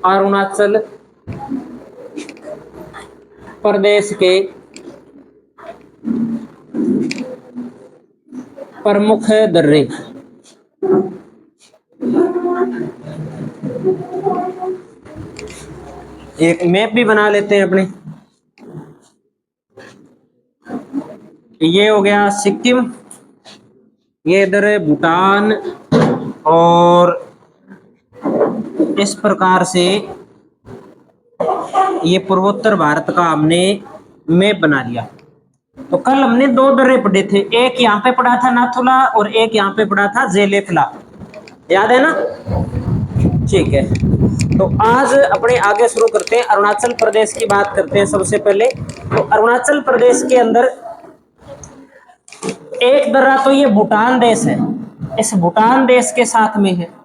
अरुणाचल प्रदेश के प्रमुख दर्रे। एक मैप भी बना लेते हैं अपने। ये हो गया सिक्किम, ये इधर है भूटान, और इस प्रकार से ये पूर्वोत्तर भारत का हमने मैप बना लिया। तो कल हमने दो दर्रे पढ़े थे, एक यहाँ पे पढ़ा था नाथुला और एक यहाँ पे पढ़ा था जेलेफला, याद है ना? ठीक है, तो आज अपने आगे शुरू करते हैं, अरुणाचल प्रदेश की बात करते हैं सबसे पहले। तो अरुणाचल प्रदेश के अंदर एक दर्रा तो ये भूटान देश है, इस भूटान देश के साथ में है।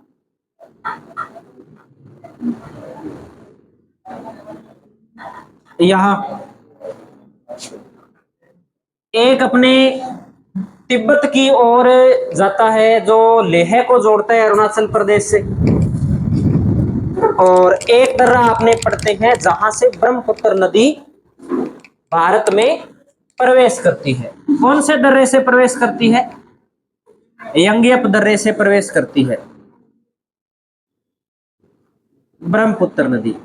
यहां एक अपने तिब्बत की ओर जाता है जो लेह को जोड़ता है अरुणाचल प्रदेश से, और एक दर्रा आपने पढ़ते हैं जहां से ब्रह्मपुत्र नदी भारत में प्रवेश करती है। कौन से दर्रे से प्रवेश करती है? यंगियप दर्रे से प्रवेश करती है ब्रह्मपुत्र नदी।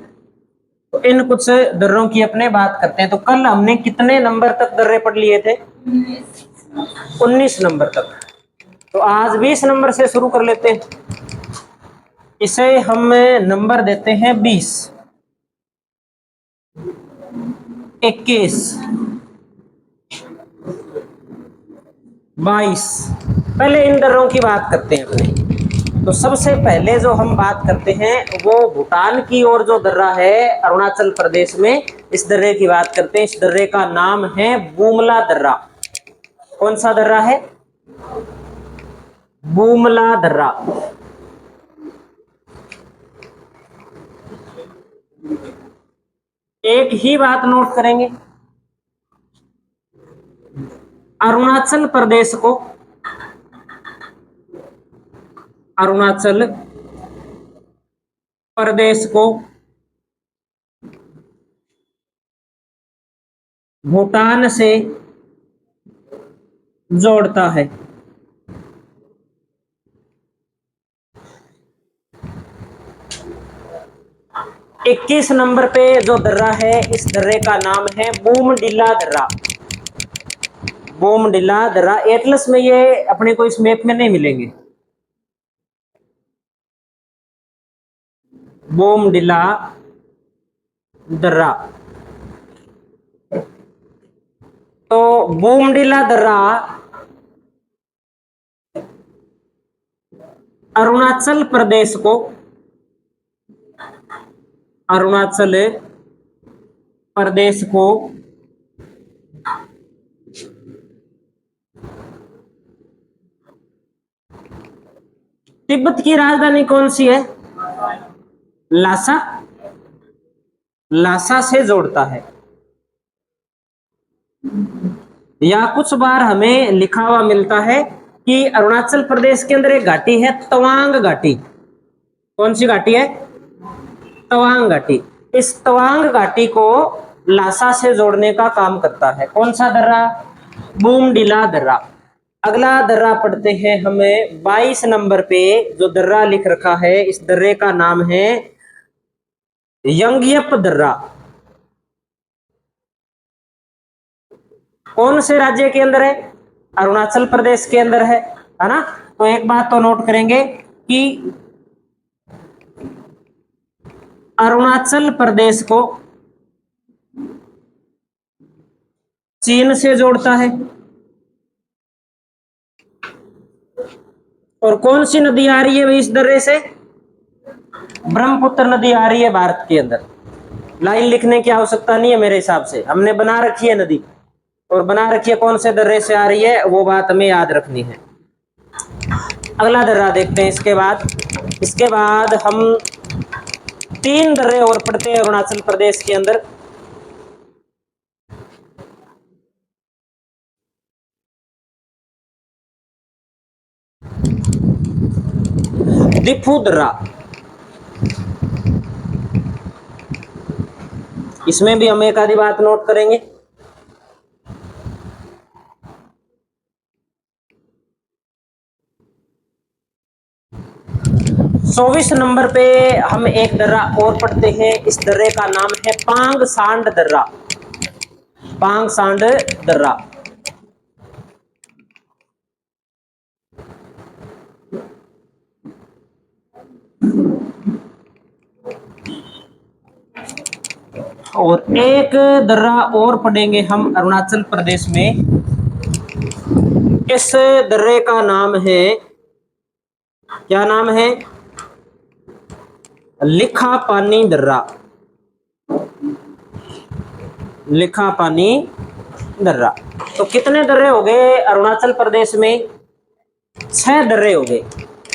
तो इन कुछ दर्रों की अपने बात करते हैं। तो कल हमने कितने नंबर तक दर्रे पढ़ लिए थे? 19 नंबर तक। तो आज 20 नंबर से शुरू कर लेते हैं। इसे हम नंबर देते हैं 20, 21, 22। पहले इन दर्रों की बात करते हैं अपने। तो सबसे पहले जो हम बात करते हैं वो भूटान की ओर जो दर्रा है अरुणाचल प्रदेश में, इस दर्रे की बात करते हैं। इस दर्रे का नाम है बूमला दर्रा। कौन सा दर्रा है? बूमला दर्रा। एक ही बात नोट करेंगे, अरुणाचल प्रदेश को भूटान से जोड़ता है। इक्कीस नंबर पे जो दर्रा है इस दर्रे का नाम है बूमडिला दर्रा। बूमडिला दर्रा एटलस में ये अपने को इस मैप में नहीं मिलेंगे। बूमडिला दर्रा। तो बूमडिला दर्रा अरुणाचल प्रदेश को तिब्बत की राजधानी कौन सी है? लासा से जोड़ता है। या कुछ बार हमें लिखा हुआ मिलता है कि अरुणाचल प्रदेश के अंदर एक घाटी है तवांग घाटी। कौन सी घाटी है? तवांग घाटी। इस तवांग घाटी को लासा से जोड़ने का काम करता है। कौन सा दर्रा? बूमडिला दर्रा। अगला दर्रा पढ़ते हैं हमें 22 नंबर पे जो दर्रा लिख रखा है, इस दर्रे का नाम है यंगियप दर्रा। कौन से राज्य के अंदर है? अरुणाचल प्रदेश के अंदर है ना? तो एक बात तो नोट करेंगे कि अरुणाचल प्रदेश को चीन से जोड़ता है। और कौन सी नदी आ रही है इस दर्रे से? ब्रह्मपुत्र नदी आ रही है भारत के अंदर। लाइन लिखने की आवश्यकता नहीं है मेरे हिसाब से, हमने बना रखी है नदी, और बना रखी है कौन से दर्रे से आ रही है, वो बात हमें याद रखनी है। अगला दर्रा देखते हैं। इसके बाद हम 3 दर्रे और पढ़ते हैं अरुणाचल प्रदेश के अंदर। दिफू दर्रा। इसमें भी हम एक आधी बात नोट करेंगे। 24 नंबर पे हम एक दर्रा और पढ़ते हैं। इस दर्रे का नाम है पांग सांड दर्रा। पांग सांड दर्रा। और एक दर्रा और पढ़ेंगे हम अरुणाचल प्रदेश में। इस दर्रे का नाम है, क्या नाम है? लिखा पानी दर्रा। लिखा पानी दर्रा। तो कितने दर्रे हो गए अरुणाचल प्रदेश में? 6 दर्रे हो गए।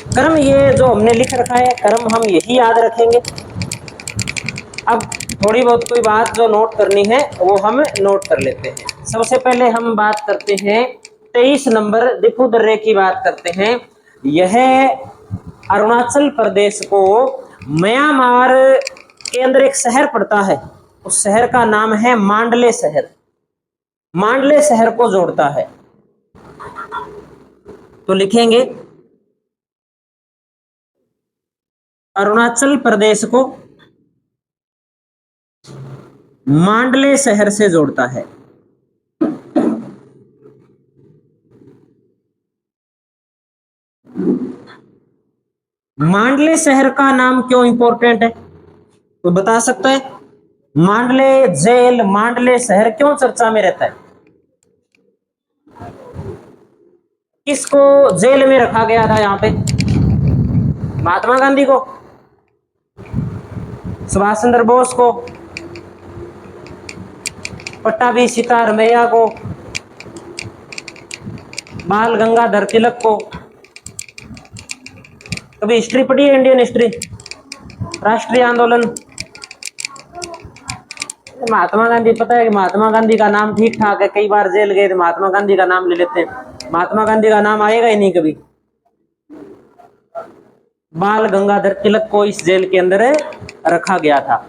क्रम ये जो हमने लिख रखा है, क्रम हम यही याद रखेंगे। अब थोड़ी बहुत कोई बात जो नोट करनी है वो हम नोट कर लेते हैं। सबसे पहले हम बात करते हैं 23 नंबर दिफू दर्रे की बात करते हैं। यह अरुणाचल प्रदेश को म्यांमार के अंदर एक शहर पड़ता है, उस शहर का नाम है मांडले शहर। मांडले शहर को जोड़ता है। तो लिखेंगे अरुणाचल प्रदेश को मांडले शहर से जोड़ता है। मांडले शहर का नाम क्यों इंपॉर्टेंट है, तो बता सकता है? मांडले जेल, मांडले शहर क्यों चर्चा में रहता है? किसको जेल में रखा गया था यहाँ पे? महात्मा गांधी को, सुभाष चंद्र बोस को, पट्टाभी सीतारमैया को, बाल गंगाधर तिलक को। कभी हिस्ट्री पढ़ी है? इंडियन हिस्ट्री, राष्ट्रीय आंदोलन। महात्मा गांधी, पता है कि महात्मा गांधी का नाम ठीक ठाक है, कई बार जेल गए तो महात्मा गांधी का नाम ले लेते हैं, महात्मा गांधी का नाम आएगा ही नहीं कभी। बाल गंगाधर तिलक को इस जेल के अंदर रखा गया था।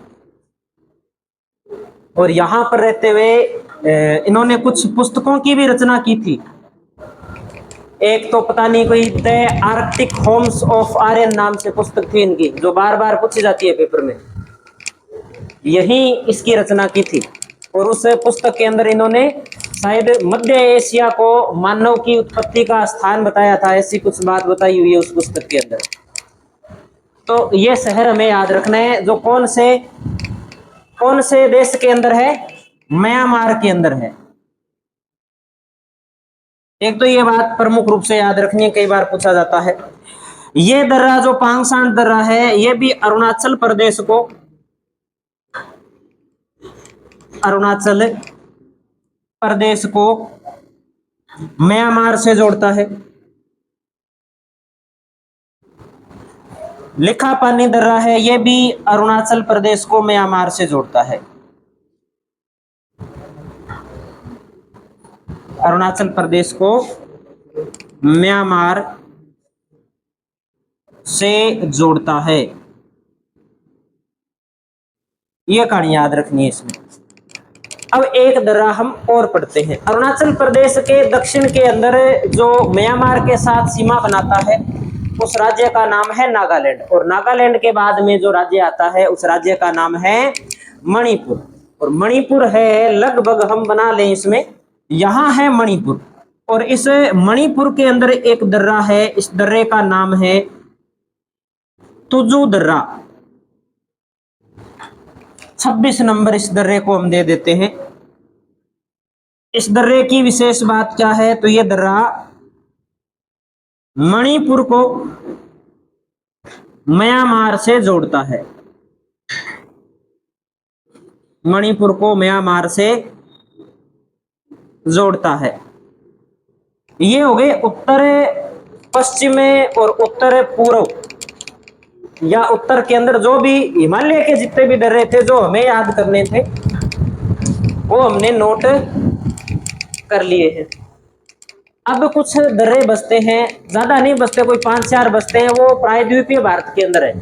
और यहां पर रहते हुए इन्होंने कुछ पुस्तकों की भी रचना की थी। एक तो पता नहीं कोई the Arctic homes of Aryan नाम से पुस्तक थी इनकी, जो बार बार पूछी जाती है पेपर में। यही इसकी रचना की थी। और उस पुस्तक के अंदर इन्होंने शायद मध्य एशिया को मानव की उत्पत्ति का स्थान बताया था, ऐसी कुछ बात बताई हुई है उस पुस्तक के अंदर। तो ये शहर हमें याद रखना है, जो कौन से देश के अंदर है? म्यांमार के अंदर है। एक तो ये बात प्रमुख रूप से याद रखनी है, कई बार पूछा जाता है। ये दर्रा जो पांगसांड दर्रा है, ये भी अरुणाचल प्रदेश को म्यांमार से जोड़ता है। लिखा पानी दर्रा है, ये भी अरुणाचल प्रदेश को म्यांमार से जोड़ता है। अरुणाचल प्रदेश को म्यांमार से जोड़ता है। यह कहानी याद रखनी है इसमें। अब एक दर्रा हम और पढ़ते हैं। अरुणाचल प्रदेश के दक्षिण के अंदर जो म्यांमार के साथ सीमा बनाता है, उस राज्य का नाम है नागालैंड। और नागालैंड के बाद में जो राज्य आता है, उस राज्य का नाम है मणिपुर। और मणिपुर है लगभग, हम बना लें इसमें, यहां है मणिपुर। और इस मणिपुर के अंदर एक दर्रा है, इस दर्रे का नाम है तुजू दर्रा। 26 नंबर इस दर्रे को हम दे देते हैं। इस दर्रे की विशेष बात क्या है, तो यह दर्रा मणिपुर को म्यांमार से जोड़ता है। मणिपुर को म्यांमार से जोड़ता है। ये हो गए उत्तर पश्चिम और उत्तर पूर्व, या उत्तर के अंदर जो भी हिमालय के जितने भी दर्रे थे जो हमें याद करने थे, वो हमने नोट कर लिए हैं। अब कुछ दर्रे बसते हैं, ज्यादा नहीं बसते, कोई 5-4 बसते हैं, वो प्रायद्वीपीय भारत के अंदर है।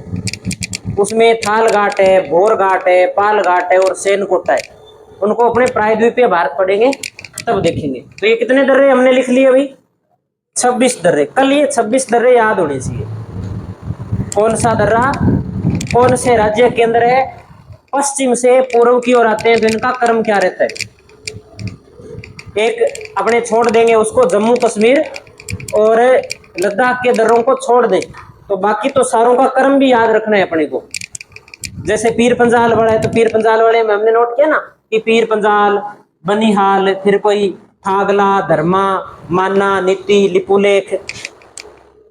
उसमें थाल घाट है, भोर घाट है, पाल घाट है और सेनकोटा है। उनको अपने प्रायद्वीपीय भारत पढ़ेंगे तब देखेंगे। तो ये कितने दर्रे हमने लिख लिए अभी? 26 दर्रे। कल ये 26 दर्रे याद होने चाहिए। कौन सा दर्रा कौन से राज्य के अंदर है? पश्चिम से पूर्व की ओर आते हैं तो इनका क्रम क्या रहता है? एक अपने छोड़ देंगे उसको, जम्मू कश्मीर और लद्दाख के दर्रों को छोड़ दें तो बाकी तो सारों का क्रम भी याद रखना है अपने को। जैसे पीर पंजाल वाला है तो पीर पंजाल वाले में हमने नोट किया ना कि पीर पंजाल, बनिहाल, फिर कोई थागला, धर्मा, माना, नीति, लिपुलेख।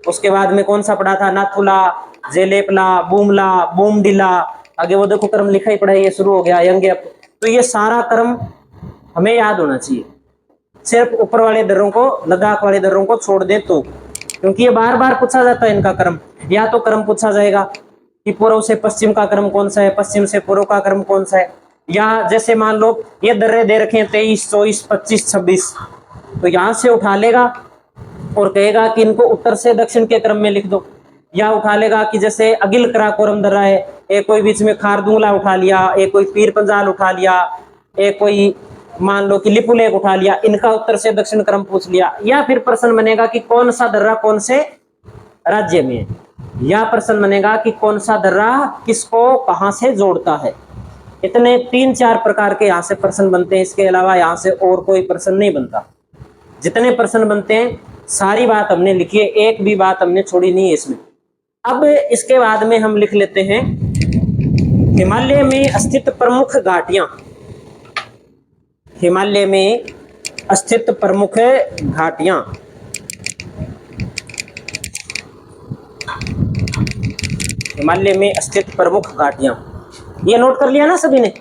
उसके बाद में कौन सा पढ़ा था? नाथुला, जेलेपला, बूमला, बूमडिला। आगे वो देखो क्रम लिखा ही पड़ा है, ये शुरू हो गया यंगेप। तो ये सारा क्रम हमें याद होना चाहिए। सिर्फ ऊपर वाले दर्रों को, लद्दाख वाले दर्रों को छोड़ दें तो, क्योंकि ये बार बार पूछा जाता है इनका क्रम। या तो क्रम पूछा जाएगा कि पूर्व से पश्चिम का क्रम कौन सा है, पश्चिम से पूर्व का क्रम कौन सा है। या जैसे मान लो ये दर्रे दे रखे हैं 23, 24, 25, 26, तो यहां से उठा लेगा और कहेगा कि इनको उत्तर से दक्षिण के क्रम में लिख दो। या उठा लेगा कि जैसे अगिल कराकोरम दर्रा है, एक कोई बीच में खारदूंगला उठा लिया, एक कोई पीर पंजाल उठा लिया, एक कोई मान लो कि लिपुलेख उठा लिया, इनका उत्तर से दक्षिण क्रम पूछ लिया। या फिर प्रश्न बनेगा कि कौन सा दर्रा कौन से राज्य में है, या प्रश्न बनेगा कि कौन सा दर्रा किसको कहां से जोड़ता है। इतने 3-4 प्रकार के यहाँ से प्रश्न बनते हैं। इसके अलावा यहाँ से और कोई प्रश्न नहीं बनता। जितने प्रश्न बनते हैं सारी बात हमने लिखी है, एक भी बात हमने छोड़ी नहीं है इसमें। अब इसके बाद में हम लिख लेते हैं हिमालय में स्थित प्रमुख घाटियां। हिमालय में स्थित प्रमुख घाटियां। हिमालय में स्थित प्रमुख घाटियां, ये नोट कर लिया ना सभी ने?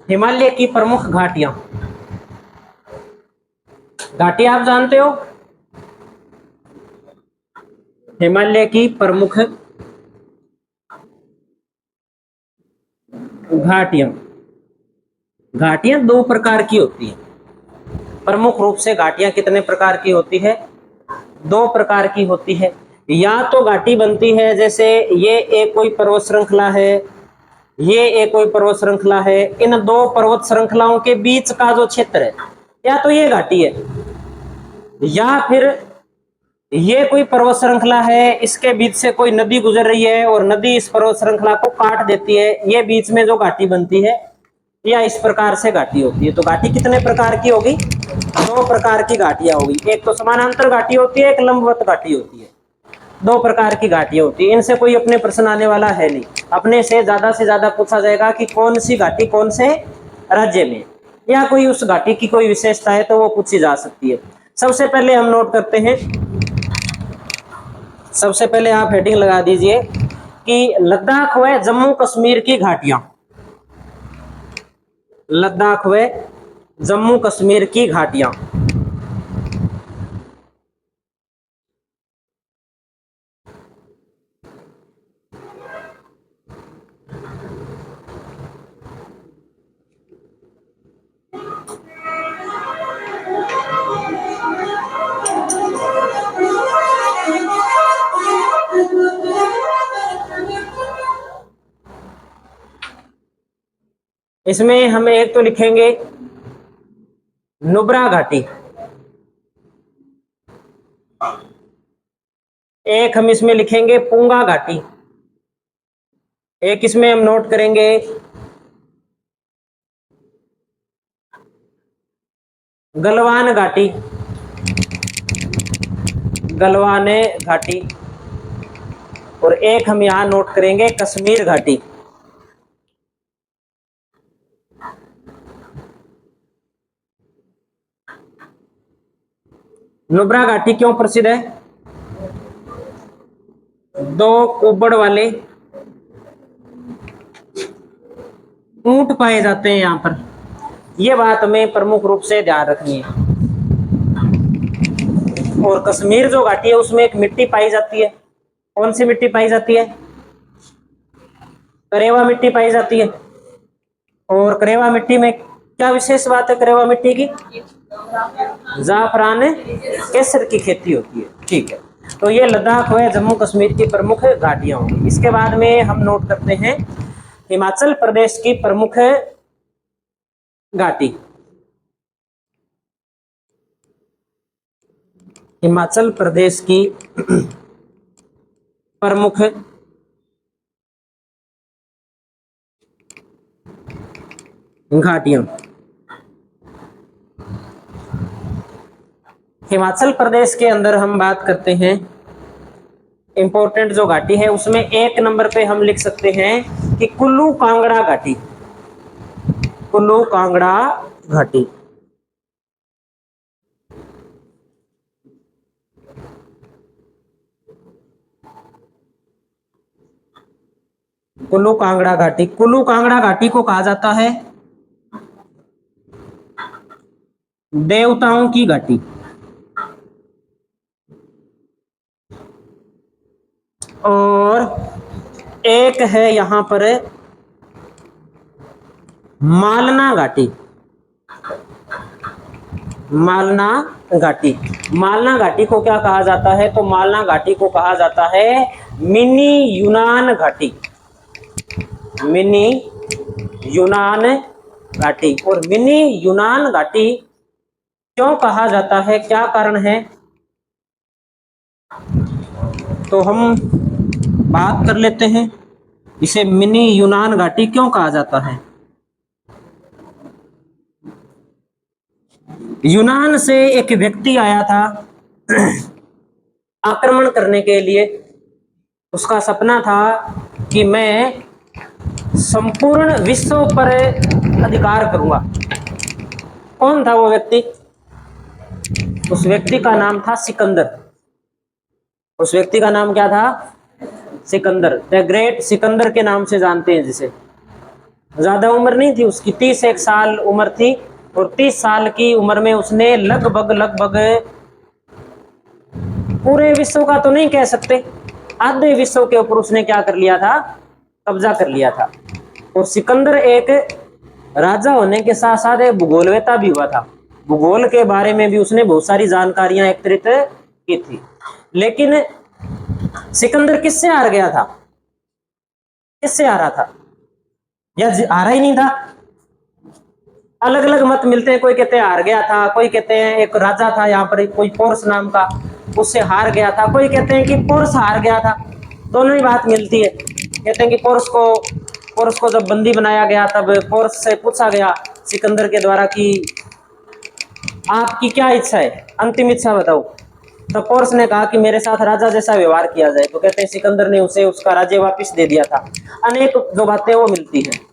हिमालय की प्रमुख घाटियां। घाटी आप जानते हो? हिमालय की प्रमुख घाटियां। घाटियां 2 प्रकार की होती है। प्रमुख रूप से घाटियां कितने प्रकार की होती है? 2 प्रकार की होती है। या तो घाटी बनती है जैसे ये एक कोई पर्वत श्रृंखला है, ये एक कोई पर्वत श्रृंखला है, इन 2 पर्वत श्रृंखलाओं के बीच का जो क्षेत्र है, या तो ये घाटी है। या फिर ये कोई पर्वत श्रृंखला है, इसके बीच से कोई नदी गुजर रही है और नदी इस पर्वत श्रृंखला को काट देती है, ये बीच में जो घाटी बनती है, या इस प्रकार से घाटी होती है। तो घाटी कितने प्रकार की होगी? 2 प्रकार की घाटियां होगी। एक तो समानांतर घाटी होती है, एक लंबवत घाटी होती है। 2 प्रकार की घाटियां होती है। इनसे कोई अपने प्रश्न आने वाला है नहीं। अपने से ज्यादा पूछा जाएगा कि कौन सी घाटी कौन से राज्य में, या कोई उस घाटी की कोई विशेषता है तो वो पूछी जा सकती है। सबसे पहले हम नोट करते हैं, सबसे पहले आप हेडिंग लगा दीजिए कि लद्दाख व जम्मू कश्मीर की घाटियां। लद्दाख व जम्मू कश्मीर की घाटियां। इसमें हम एक तो लिखेंगे नुब्रा घाटी, एक हम इसमें लिखेंगे पुंगा घाटी, एक इसमें हम नोट करेंगे गलवान घाटी, गलवाने घाटी, और एक हम यहां नोट करेंगे कश्मीर घाटी। नुब्रा घाटी क्यों प्रसिद्ध है? दो कुबड़ वाले ऊंट पाए जाते हैं यहां पर, यह बात हमें प्रमुख रूप से ध्यान रखनी है। और कश्मीर जो घाटी है उसमें एक मिट्टी पाई जाती है, कौन सी मिट्टी पाई जाती है? करेवा मिट्टी पाई जाती है। और करेवा मिट्टी में क्या विशेष बात है करेवा मिट्टी की? जाफरान केसर की खेती होती है। ठीक है, तो ये लद्दाख व जम्मू कश्मीर की प्रमुख घाटियां होंगी। इसके बाद में हम नोट करते हैं हिमाचल प्रदेश की प्रमुख घाटी। हिमाचल प्रदेश की प्रमुख घाटियां। हिमाचल प्रदेश के अंदर हम बात करते हैं इंपॉर्टेंट जो घाटी है उसमें एक नंबर पे हम लिख सकते हैं कि कुल्लू कांगड़ा घाटी। कुल्लू कांगड़ा घाटी। कुल्लू कांगड़ा घाटी, कुल्लू कांगड़ा घाटी को कहा जाता है देवताओं की घाटी। और एक है यहां पर मालना घाटी। मालना घाटी, मालना घाटी को क्या कहा जाता है? तो मालना घाटी को कहा जाता है मिनी यूनान घाटी। मिनी यूनान घाटी। और मिनी यूनान घाटी क्यों कहा जाता है, क्या कारण है? तो हम बात कर लेते हैं इसे मिनी यूनान घाटी क्यों कहा जाता है। यूनान से एक व्यक्ति आया था आक्रमण करने के लिए। उसका सपना था कि मैं संपूर्ण विश्व पर अधिकार करूंगा। कौन था वो व्यक्ति? उस व्यक्ति का नाम था सिकंदर। उस व्यक्ति का नाम क्या था? सिकंदर, द ग्रेट सिकंदर के नाम से जानते हैं जिसे। ज्यादा उम्र नहीं थी उसकी, 31 साल उम्र थी। और 30 साल की उम्र में उसने लगभग पूरे विश्व का तो नहीं कह सकते, आधे विश्व के ऊपर उसने क्या कर लिया था? कब्जा कर लिया था। और सिकंदर एक राजा होने के साथ साथ एक भूगोलवेता भी हुआ था। भूगोल के बारे में भी उसने बहुत सारी जानकारियां एकत्रित की थी। लेकिन सिकंदर किससे हार गया था? किससे हारा था? या हारा ही नहीं था? अलग अलग मत मिलते हैं, कोई कहते हैं हार गया था, कोई कहते हैं एक राजा था यहाँ पर कोई पोर्स नाम का, उससे हार गया था, कोई कहते हैं कि पोर्स हार गया था। दोनों ही बात मिलती है। कहते हैं कि पोर्स को जब बंदी बनाया गया तब पोर्स से पूछा गया सिकंदर के द्वारा कि आपकी क्या इच्छा है, अंतिम इच्छा बताओ। तो पोर्स ने कहा कि मेरे साथ राजा जैसा व्यवहार किया जाए। तो कहते हैं सिकंदर ने उसे उसका राज्य वापस दे दिया था। अनेक जो बातें वो मिलती है।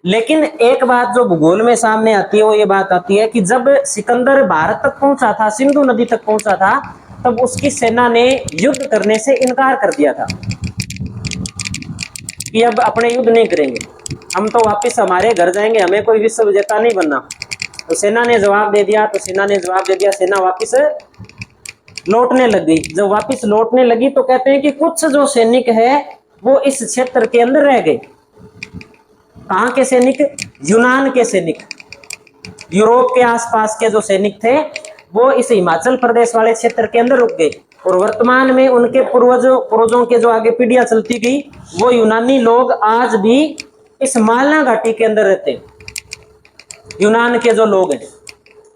लेकिन एक बात जो भूगोल में सामने आती है वो ये बात आती है कि जब सिकंदर भारत तक पहुंचा था, सिंधु नदी तक पहुंचा था, तब उसकी सेना ने युद्ध करने से इनकार कर दिया था कि अब अपने युद्ध नहीं करेंगे, हम तो वापस हमारे घर जाएंगे, हमें कोई विश्व विजेता नहीं बनना। तो सेना ने जवाब दे दिया। सेना वापस लौटने लग गई। जब वापस लौटने लगी तो कहते हैं कि कुछ जो सैनिक है वो इस क्षेत्र के अंदर रह गए। कहाँ के सैनिक? यूनान के सैनिक। यूरोप के आसपास के जो सैनिक थे वो इस हिमाचल प्रदेश वाले क्षेत्र के अंदर रुक गए। और वर्तमान में उनके पूर्वजों के जो आगे पीढ़ियां चलती गई वो यूनानी लोग आज भी इस मालना घाटी के अंदर रहते हैं। यूनान के जो लोग हैं,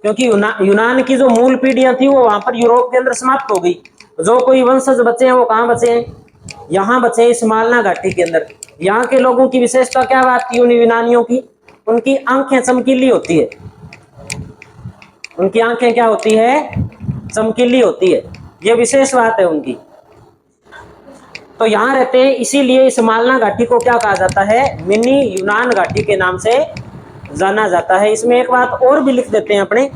क्योंकि यूनान की जो मूल पीढ़ियां थी वो वहां पर यूरोप के अंदर समाप्त हो गई। जो कोई वंशज बचे हैं वो कहाँ बचे हैं? यहाँ बचे हैं इस मालना घाटी के अंदर। यहाँ के लोगों की विशेषता क्या बात थी उन यूनानियों की? उनकी आंखें चमकीली होती है। उनकी आंखें क्या होती है? चमकीली होती है। ये विशेष बात है उनकी। तो यहाँ रहते हैं, इसीलिए इस मालना घाटी को क्या कहा जाता है, मिनी यूनान घाटी के नाम से जाना जाता है। इसमें एक बात और भी लिख देते हैं अपने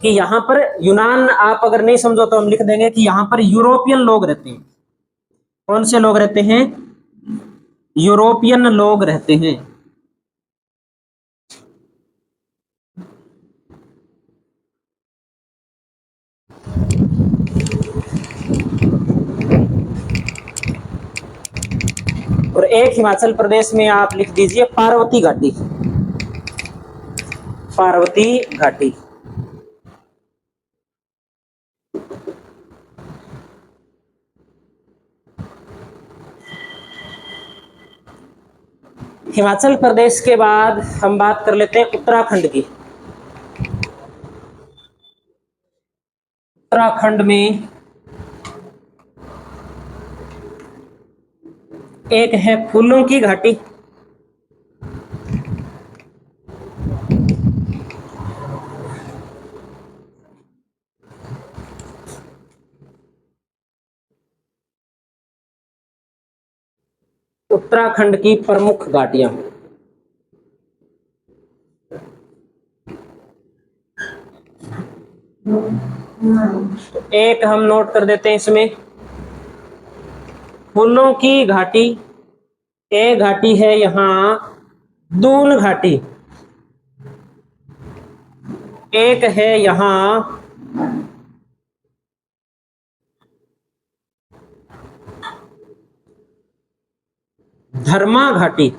कि यहाँ पर यूनान आप अगर नहीं समझो तो हम लिख देंगे कि यहाँ पर यूरोपियन लोग रहते हैं। कौन से लोग रहते हैं, यूरोपियन लोग रहते हैं। और एक हिमाचल प्रदेश में आप लिख दीजिए पार्वती घाटी, पार्वती घाटी। हिमाचल प्रदेश के बाद हम बात कर लेते हैं उत्तराखंड की। उत्तराखंड में एक है फूलों की घाटी, उत्तराखंड की प्रमुख घाटियां। एक हम नोट कर देते हैं इसमें, फूलों की घाटी। एक घाटी है यहां दून घाटी, एक है यहां धर्मा घाटी।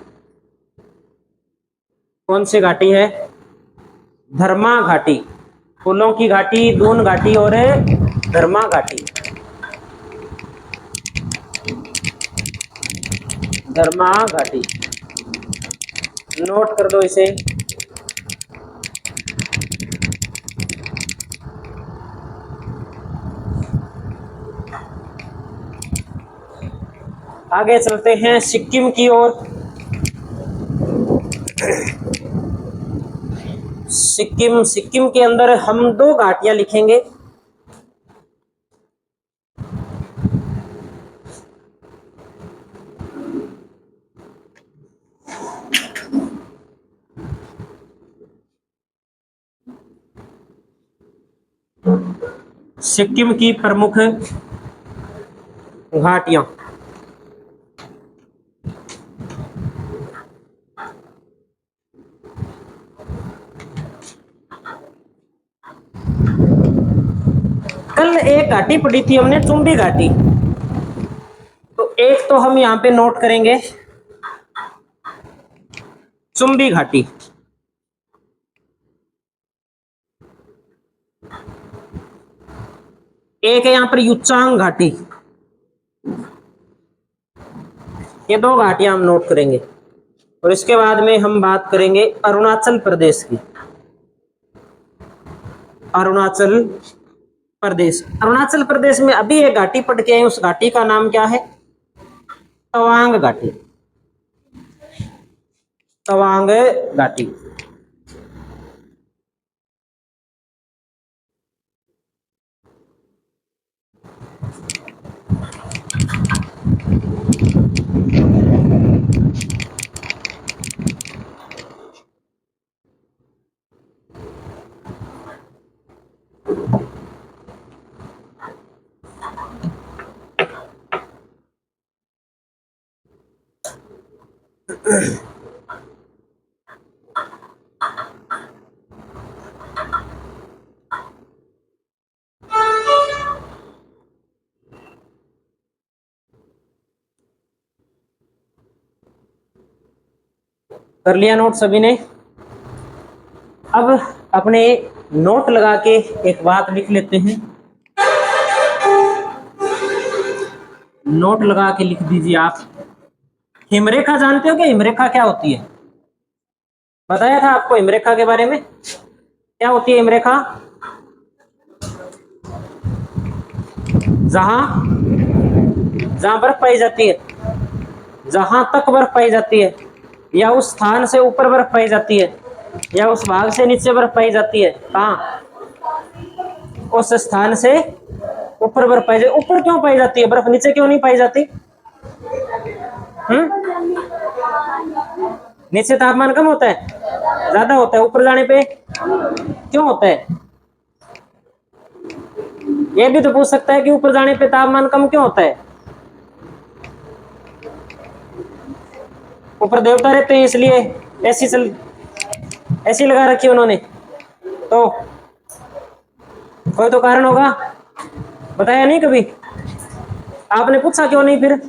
कौन सी घाटी है, धर्मा घाटी। फूलों की घाटी, दून घाटी और धर्मा घाटी, धर्मा घाटी। नोट कर दो इसे। आगे चलते हैं सिक्किम की ओर। सिक्किम, सिक्किम के अंदर हम दो घाटियां लिखेंगे। सिक्किम की प्रमुख घाटियां। कल एक घाटी पढ़ी थी हमने, चुंबी घाटी। तो एक तो हम यहां पे नोट करेंगे चुंबी घाटी। एक है यहां पर युचांग घाटी। ये दो घाटियां हम नोट करेंगे। और इसके बाद में हम बात करेंगे अरुणाचल प्रदेश की। अरुणाचल प्रदेश, अरुणाचल प्रदेश में अभी एक घाटी पढ़ के आए, उस घाटी का नाम क्या है, तवांग घाटी, तवांग घाटी। कर लिया नोट सभी ने। अब अपने नोट लगा के एक बात लिख लेते हैं। नोट लगा के लिख दीजिए आप, हिमरेखा जानते हो क्या, हिमरेखा क्या होती है, बताया था आपको हिमरेखा के बारे में। क्या होती है हिमरेखा, जहां जहां बर्फ पाई जाती है, जहां तक बर्फ पाई जाती है, या उस स्थान से ऊपर बर्फ पाई जाती है, या उस भाग से नीचे बर्फ पाई जाती है, कहां, उस स्थान से ऊपर बर्फ पाई जाती, ऊपर क्यों पाई जाती है बर्फ, नीचे क्यों नहीं पाई जाती? नीचे तापमान कम होता है, ज्यादा होता है, ऊपर जाने पे क्यों होता है? ये भी तो पूछ सकता है कि ऊपर जाने पे तापमान कम क्यों होता है? ऊपर देवता रहते हैं इसलिए ऐसी लगा रखी है उन्होंने, तो कोई तो कारण होगा, बताया नहीं कभी, आपने पूछा क्यों नहीं फिर?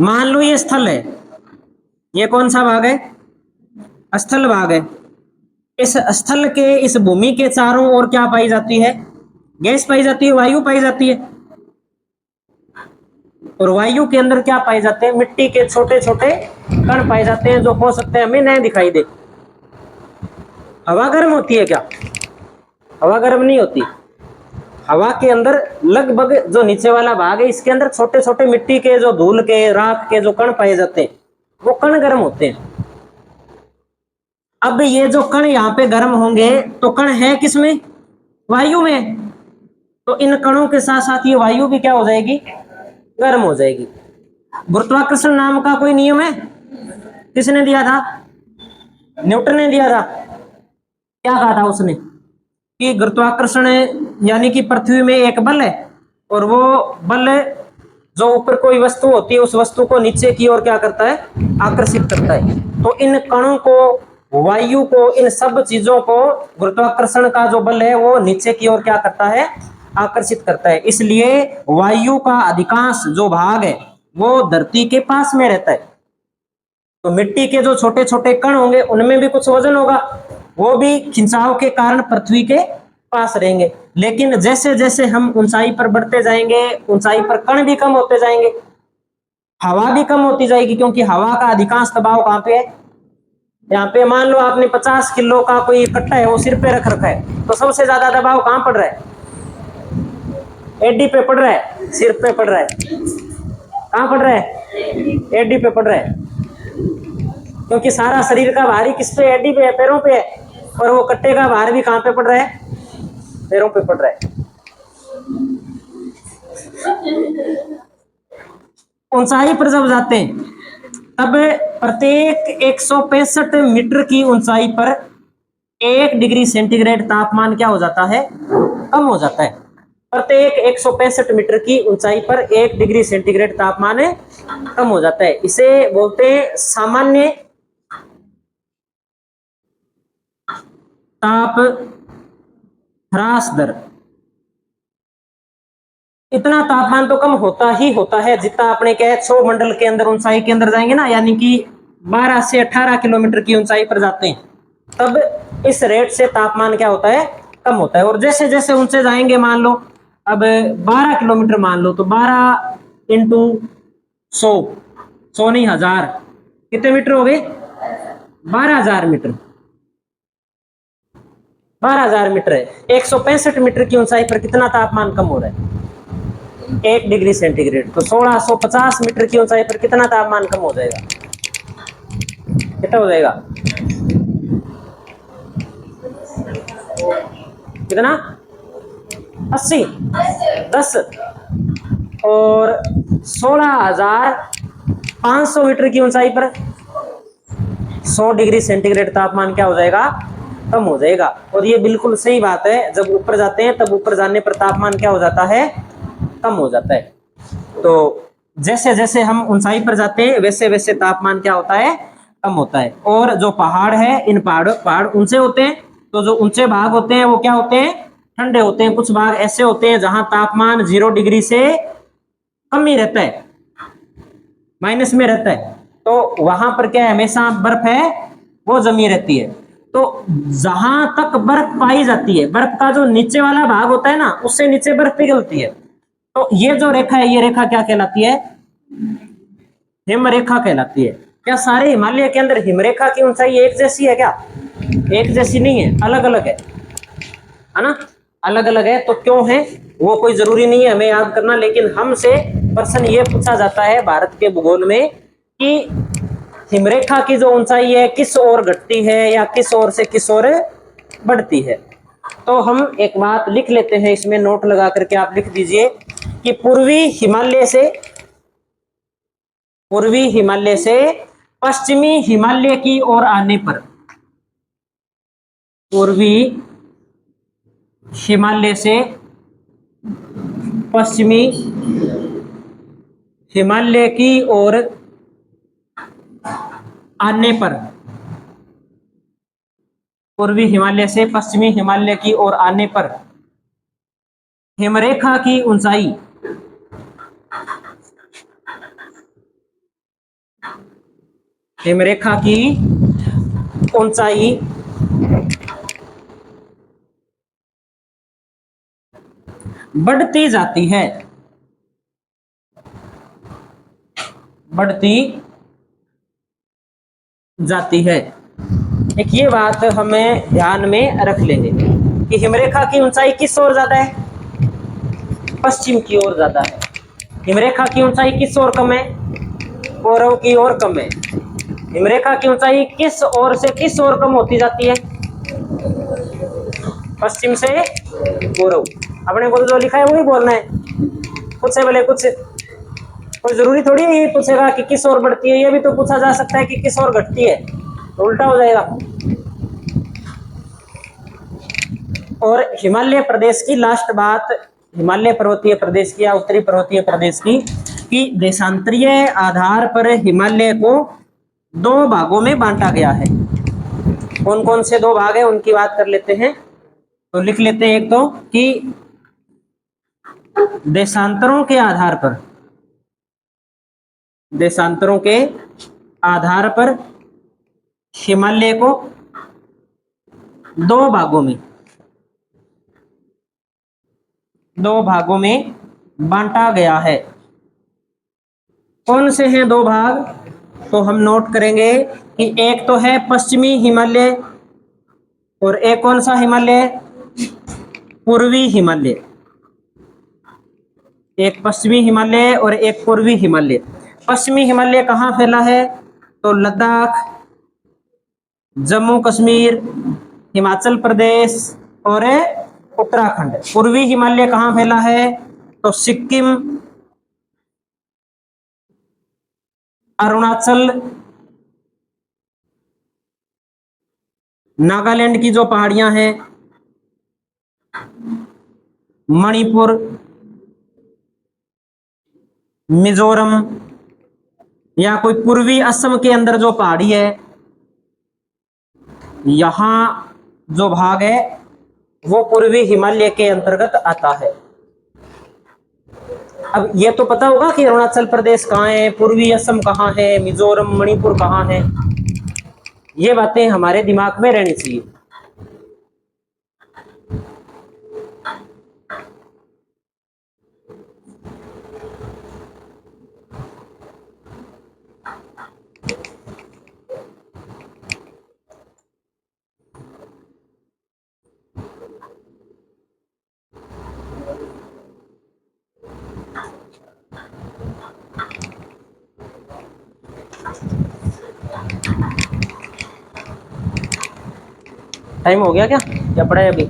मान लो ये स्थल है, ये कौन सा भाग है? स्थल भाग है। इस स्थल के, इस भूमि के चारों ओर क्या पाई जाती है? गैस पाई जाती है, वायु पाई जाती है। और वायु के अंदर क्या पाए जाते हैं? मिट्टी के छोटे छोटे कण पाए जाते हैं, जो हो सकते हैं हमें नहीं दिखाई दे। हवा गर्म होती है क्या? हवा गर्म नहीं होती। हवा के अंदर लगभग जो नीचे वाला भाग है, इसके अंदर छोटे छोटे मिट्टी के, जो धूल के, राख के जो कण पाए जाते हैं, वो कण गर्म होते हैं। अब ये जो कण यहाँ पे गर्म होंगे, तो कण है किसमें? वायु में। तो इन कणों के साथ साथ ये वायु भी क्या हो जाएगी? गर्म हो जाएगी। गुरुत्वाकर्षण नाम का कोई नियम है? किसने दिया था? न्यूटन ने दिया था। क्या कहा था उसने? कि गुरुत्वाकर्षण यानी कि पृथ्वी में एक बल है, और वो बल जो ऊपर कोई वस्तु होती है, उस वस्तु को नीचे की ओर क्या करता है? आकर्षित करता है। तो इन कणों को, वायु को, इन सब चीजों को गुरुत्वाकर्षण का जो बल है वो नीचे की ओर क्या करता है? आकर्षित करता है। इसलिए वायु का अधिकांश जो भाग है वो धरती के पास में रहता है। तो मिट्टी के जो छोटे छोटे कण होंगे उनमें भी कुछ वजन होगा, वो भी खिंचाव के कारण पृथ्वी के पास रहेंगे। लेकिन जैसे जैसे हम ऊंचाई पर बढ़ते जाएंगे, ऊंचाई पर कण भी कम होते जाएंगे, हवा भी कम होती जाएगी, क्योंकि हवा का अधिकांश दबाव कहाँ पे है? यहाँ पे। मान लो आपने 50 किलो का कोई कट्टा है, वो सिर पे रख रखा है, तो सबसे ज्यादा दबाव कहाँ पड़ रहा है? एडी पे पड़ रहा है, सिर पे पड़ रहा है। कहाँ पड़ रहा है? एडी पे पड़ रहा है, क्योंकि सारा शरीर का भार ही किस पे? एडी पे है, पैरों पे है। और वो कट्टे का भार भी कहाँ पे पड़ रहा है? पैरों पे पड़ रहा है। ऊंचाई पर जब जाते हैं, तब प्रत्येक 165 मीटर की ऊंचाई पर 1 डिग्री सेंटीग्रेड तापमान क्या हो जाता है? कम हो जाता है। प्रत्येक 165 मीटर की ऊंचाई पर 1 डिग्री सेंटीग्रेड तापमान कम हो जाता है। इसे बोलते हैं सामान्य ताप ह्रास दर। इतना तापमान तो कम होता ही होता है जितना अपने क्या है, क्षोभ मंडल के अंदर, ऊंचाई के अंदर जाएंगे ना, यानी कि 12 से 18 किलोमीटर की ऊंचाई पर जाते हैं, तब इस रेट से तापमान क्या होता है? कम होता है। और जैसे जैसे ऊंचे जाएंगे, मान लो अब 12 किलोमीटर मान लो, तो 12 इंटू 100 नहीं 1000, कितने मीटर हो गए? 12,000 मीटर। 12,000 मीटर है। 165 मीटर की ऊंचाई पर कितना तापमान कम हो रहा है? 1 डिग्री सेंटीग्रेड। तो 1650 मीटर की ऊंचाई पर कितना तापमान कम हो जाएगा? कितना हो जाएगा? कितना? 80, 10। और 16,500 मीटर की ऊंचाई पर 100 डिग्री सेंटीग्रेड तापमान क्या हो जाएगा? कम हो जाएगा। और ये बिल्कुल सही बात है, जब ऊपर जाते हैं तब ऊपर जाने पर तापमान क्या हो जाता है? कम हो जाता है। तो जैसे जैसे हम ऊंचाई पर जाते हैं वैसे वैसे तापमान क्या होता है? कम होता है। और जो पहाड़ है, इन पहाड़ ऊंचे होते हैं, तो जो ऊंचे भाग होते हैं वो क्या होते हैं? ठंडे होते हैं। कुछ भाग ऐसे होते हैं जहां तापमान 0 डिग्री से कम ही रहता है, माइनस में रहता है, तो वहां पर क्या है? हमेशा बर्फ है वो जमी रहती है। तो जहां तक बर्फ पाई जाती है, बर्फ का जो नीचे वाला भाग होता है ना, उससे नीचे बर्फ पिघलती है। तो ये जो रेखा है, ये रेखा क्या कहलाती है? हिम रेखा कहलाती है। क्या सारे हिमालय के अंदर हिम रेखा की ऊंचाई एक जैसी है क्या? एक जैसी नहीं है, अलग अलग है ना? अलग अलग है। तो क्यों है वो कोई जरूरी नहीं है हमें याद करना, लेकिन हमसे प्रश्न ये पूछा जाता है भारत के भूगोल में कि हिमरेखा की जो ऊंचाई है किस ओर घटती है या किस ओर से किस ओर बढ़ती है। तो हम एक बात लिख लेते हैं, इसमें नोट लगा करके आप लिख दीजिए कि पूर्वी हिमालय से पश्चिमी हिमालय की ओर आने पर, पूर्वी हिमालय से पश्चिमी हिमालय की ओर आने पर, पूर्वी हिमालय से पश्चिमी हिमालय की ओर आने पर हिमरेखा की ऊंचाई, हिमरेखा की ऊंचाई बढ़ती जाती है, बढ़ती जाती है। एक ये बात हमें ध्यान में रख लेंगे कि हिमरेखा की ऊंचाई किस ओर ज्यादा है, पश्चिम की ओर ज्यादा है। हिमरेखा की ऊंचाई किस ओर कम है, पूर्व की ओर कम है। हिमरेखा की ऊंचाई किस ओर से किस ओर कम होती जाती है, पश्चिम से पूर्व। अपने को तो जो लिखा है वही बोलना है, कुछ है भले कुछ, कोई जरूरी थोड़ी है पूछेगा कि किस ओर बढ़ती है, ये भी तो पूछा जा सकता है कि किस ओर घटती है, तो उल्टा हो जाएगा। और हिमालय प्रदेश की लास्ट बात, हिमालय पर्वतीय प्रदेश की या उत्तरी पर्वतीय प्रदेश की, कि देशांतरीय आधार पर हिमालय को दो भागों में बांटा गया है। कौन कौन से दो भाग है उनकी बात कर लेते हैं, तो लिख लेते हैं। एक तो कि देशांतरों के आधार पर, देशांतरों के आधार पर हिमालय को दो भागों में बांटा गया है। कौन से हैं दो भाग, तो हम नोट करेंगे कि एक तो है पश्चिमी हिमालय और एक कौन सा हिमालय, पूर्वी हिमालय। एक पश्चिमी हिमालय और एक पूर्वी हिमालय। पश्चिमी हिमालय कहाँ फैला है, तो लद्दाख, जम्मू कश्मीर, हिमाचल प्रदेश और उत्तराखंड। पूर्वी हिमालय कहाँ फैला है, तो सिक्किम, अरुणाचल, नागालैंड की जो पहाड़ियां हैं, मणिपुर, मिजोरम, या कोई पूर्वी असम के अंदर जो पहाड़ी है, यहां जो भाग है वो पूर्वी हिमालय के अंतर्गत आता है। अब ये तो पता होगा कि अरुणाचल प्रदेश कहाँ है, पूर्वी असम कहाँ है, मिजोरम मणिपुर कहाँ है, ये बातें हमारे दिमाग में रहनी चाहिए। टाइम हो गया क्या, या पड़ा है अभी?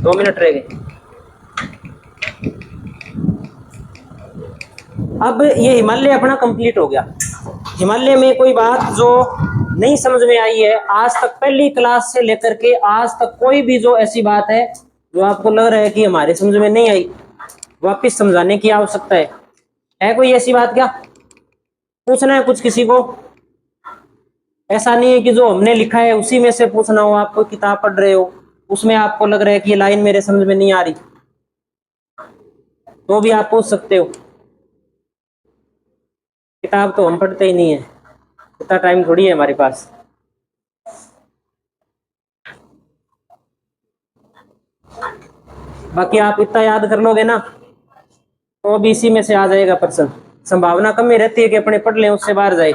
दो मिनट रह गए। अब ये हिमालय अपना कंप्लीट हो गया। हिमालय में कोई बात जो नहीं समझ में आई है आज तक, पहली क्लास से लेकर के आज तक, कोई भी जो ऐसी बात है जो आपको लग रहा है कि हमारे समझ में नहीं आई, वापस समझाने की आवश्यकता है कोई ऐसी बात क्या? पूछना है कुछ किसी को? ऐसा नहीं है कि जो हमने लिखा है उसी में से पूछना हो। आप कोई किताब पढ़ रहे हो, उसमें आपको लग रहा है कि ये लाइन मेरे समझ में नहीं आ रही, तो भी आप पूछ सकते हो। किताब तो हम पढ़ते ही नहीं है, इतना टाइम थोड़ी है हमारे पास। बाकी आप इतना याद कर लोगे ना तो भी इसी में से आ जाएगा प्रश्न। संभावना कम ही रहती है कि अपने पढ़ लें उससे बाहर जाए।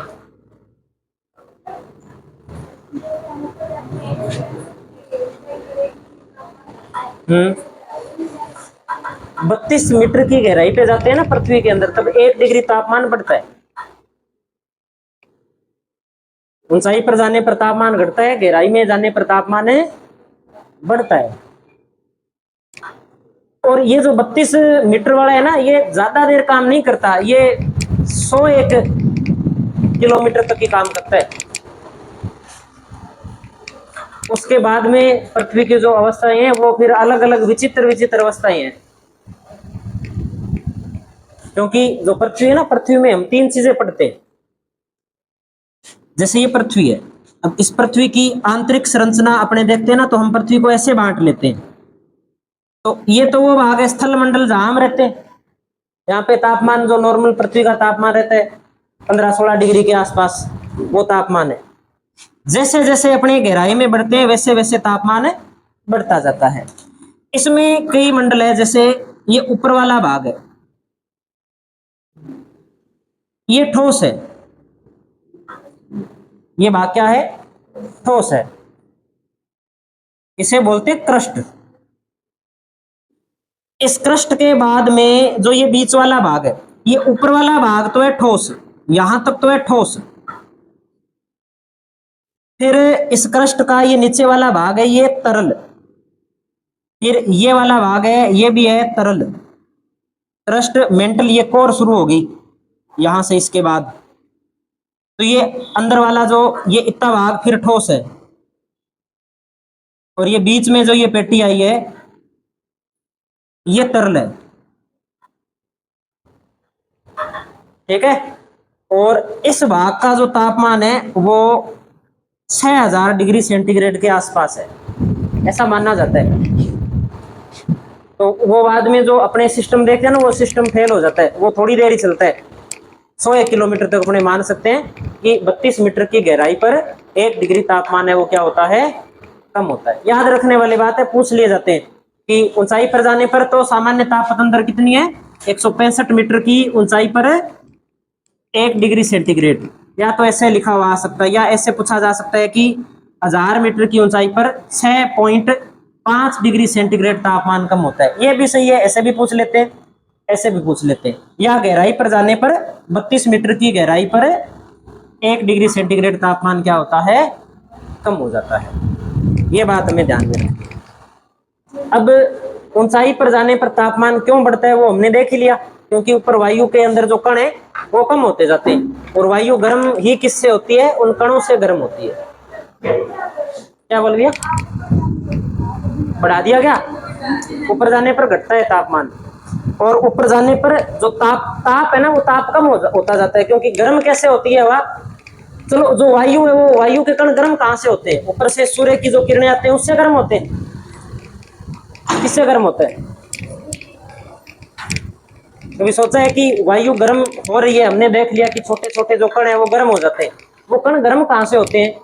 हम्म 32 मीटर की गहराई पे जाते हैं ना पृथ्वी के अंदर, तब 1 डिग्री तापमान बढ़ता है। ऊंचाई पर जाने पर तापमान घटता है, गहराई में जाने पर तापमान बढ़ता है। और ये जो 32 मीटर वाला है ना, ये ज्यादा देर काम नहीं करता, ये 101 किलोमीटर तक ही काम करता है। उसके बाद में पृथ्वी की जो अवस्थाएं हैं वो फिर अलग अलग विचित्र विचित्र अवस्थाएं हैं। क्योंकि जो पृथ्वी है ना, पृथ्वी में हम 3 चीजें पढ़ते हैं। जैसे ये पृथ्वी है, अब इस पृथ्वी की आंतरिक संरचना अपने देखते हैं ना, तो हम पृथ्वी को ऐसे बांट लेते हैं। तो ये तो वो भाग है स्थल मंडल जहां हम रहते हैं। यहाँ पे तापमान जो नॉर्मल पृथ्वी का तापमान रहता है 15-16 डिग्री के आसपास, वो तापमान है। जैसे जैसे अपनी गहराई में बढ़ते हैं वैसे वैसे तापमान बढ़ता जाता है। इसमें कई मंडल है, जैसे ये ऊपर वाला भाग है, ये ठोस है। ये भाग क्या है? ठोस है। इसे बोलते हैं क्रस्ट। इस क्रस्ट के बाद में जो ये बीच वाला भाग है, ये ऊपर वाला भाग तो है ठोस, यहां तक तो है ठोस। फिर इस क्रस्ट का ये नीचे वाला भाग है, ये तरल। फिर ये वाला भाग है, ये भी है तरल। क्रस्ट मेंटल, ये कोर शुरू होगी यहां से, इसके बाद तो ये अंदर वाला जो ये इतना भाग फिर ठोस है। और ये बीच में जो ये पेटी आई है, ये तरल है। ठीक है। और इस भाग का जो तापमान है वो 6000 डिग्री सेंटीग्रेड के आसपास है, ऐसा माना जाता है। तो वो बाद में जो अपने सिस्टम देखते हैं ना, वो सिस्टम फेल हो जाता है, वो थोड़ी देर ही चलता है। 101 किलोमीटर तक अपने मान सकते हैं कि 32 मीटर की गहराई पर 1 डिग्री तापमान है वो क्या होता है? कम होता है। याद रखने वाली बात है, पूछ लिए जाते हैं कि ऊंचाई पर जाने पर तो सामान्य ताप पतन कितनी है? 165 मीटर की ऊंचाई पर 1 डिग्री सेंटीग्रेड। या तो ऐसे लिखा हुआ आ सकता है, या ऐसे पूछा जा सकता है कि 1000 मीटर की ऊंचाई पर 6.5 डिग्री सेंटीग्रेड तापमान कम होता है। ये भी सही है, ऐसे भी पूछ लेते हैं, ऐसे भी पूछ लेते हैं। या गहराई पर जाने पर 32 मीटर की गहराई पर 1 डिग्री सेंटीग्रेड तापमान क्या होता है? कम हो जाता है। ये बात हमें ध्यान में रखनी। अब ऊंचाई पर जाने पर तापमान क्यों बढ़ता है वो हमने देख ही लिया, क्योंकि ऊपर वायु के अंदर जो कण है वो कम होते जाते हैं। और वायु गर्म ही किससे होती है? उन कणों से गर्म होती है। क्या बोल गया? बढ़ा दिया क्या? ऊपर जाने पर घटता है तापमान, और ऊपर जाने पर जो ताप है ना, वो ताप कम होता जाता है। क्योंकि गर्म कैसे होती है हवा? चलो, जो वायु है वो वायु के कण गर्म कहां से होते हैं? ऊपर से सूर्य की जो किरणें आते हैं उससे गर्म होते हैं। किससे गर्म होता है? कभी सोचा है कि वायु गर्म हो रही है? हमने देख लिया कि छोटे छोटे जो कण है वो गर्म हो जाते हैं। वो कण गर्म कहां से होते हैं?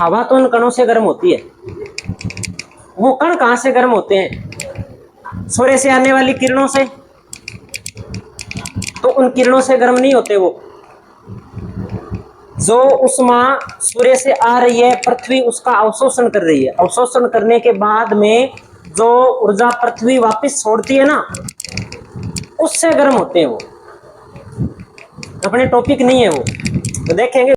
हवा तो उन कणों से गर्म होती है। वो कण कहां से गर्म होते हैं? सूर्य से आने वाली किरणों से। तो उन किरणों से गर्म नहीं होते वो। जो उष्मा सूर्य से आ रही है, पृथ्वी उसका अवशोषण कर रही है। अवशोषण करने के बाद में जो ऊर्जा पृथ्वी वापस छोड़ती है ना, उससे गर्म होते हैं वो। अपने टॉपिक नहीं है वो, तो देखेंगे।